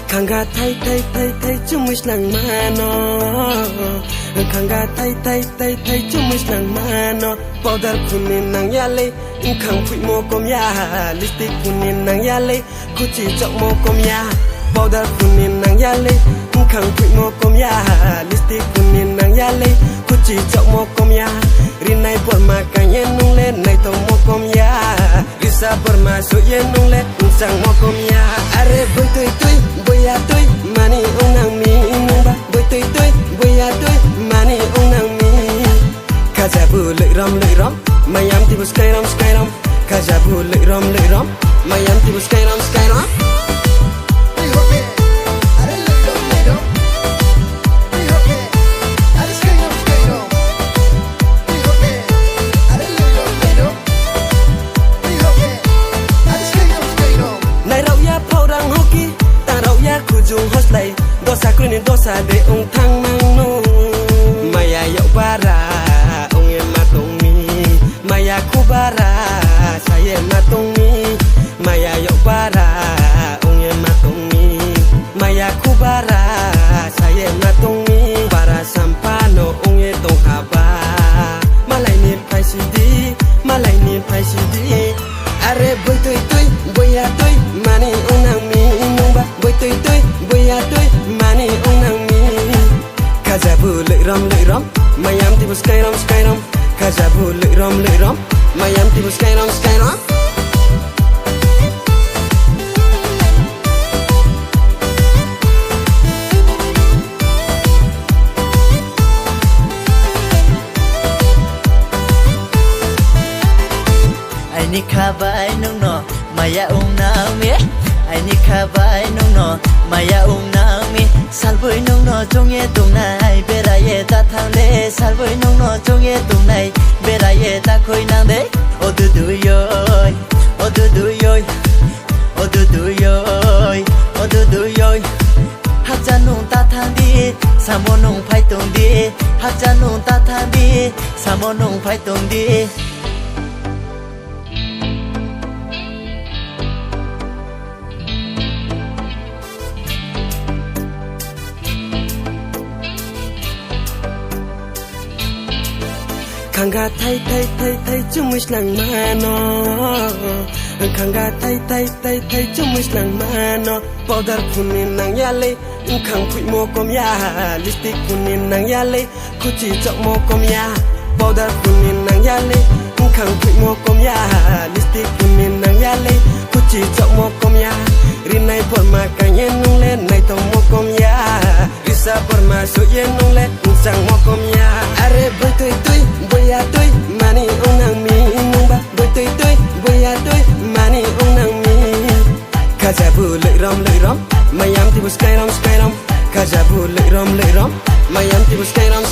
Khanga thay chung mis nang mano Khanga thay chung mis nang mano Powder kunin nang yale khang pui mo kom ya lipstick kunin nang yale kuchi chok mo kom ya Powder kunin nang yale khang pui mo kom ya lipstick kunin nang yale kuchi chok mo kom ya rinai por ma kan yen nung le nai tong mo kom ya risa por ma so yen nung le sang mo kom ya are boy toy ya toy mani ong nang mi nung ba boy toy ya toy mani ong nang mi kaja bu le ram mayam ti bus kai ram kaja bu le ram mayam ti bus kai ram Kujung hos lay dosa kunin dosa de ong thang mang no maya yau bara ong em matong mi maya kubara saya matong mi maya yau bara ong em matong mi maya kubara saya matong mi para sampano ong e tong haba malai ni pai sidi are boy toy ya toy mani ong nang mi nung ba boy toy ya toy mani ong nang mi kaja bu le ram mayam ti bus kai ram kaja bu le ram mayam ti bus kai ram ai ni khabai nung no maya ong nang mi ai ni khabai nung no maya ong nang mi salboi nung no jongye tung nai beraye ta thang le salboi nung no jongye tung nai beraye ta khoi nang de o du du yoy o du du yoy o du du yoy o du du yoy hak ja nung ta thang di samo nung phai tung di hak ja nung ta thang di samo nung phai tung di Khanga thay chung mis nang mano Khanga thay chung mis nang mano Powder kunin nang yale khang pui mo kom ya lipstick kunin nang yale kuchi chok mo kom ya Powder kunin nang yale khang pui mo kom ya lipstick kunin nang yale kuchi chok mo kom ya rinai por ma kan yen nung le nai tong mo kom ya risa por ma so yen nung le sang mo kom ya are boy toy ya toy mani ong nang mi nung ba boy toy ya toy mani ong nang mi kaja bu le ram mayam ti bus kai ram kaja bu le ram mayam ti bus kai ram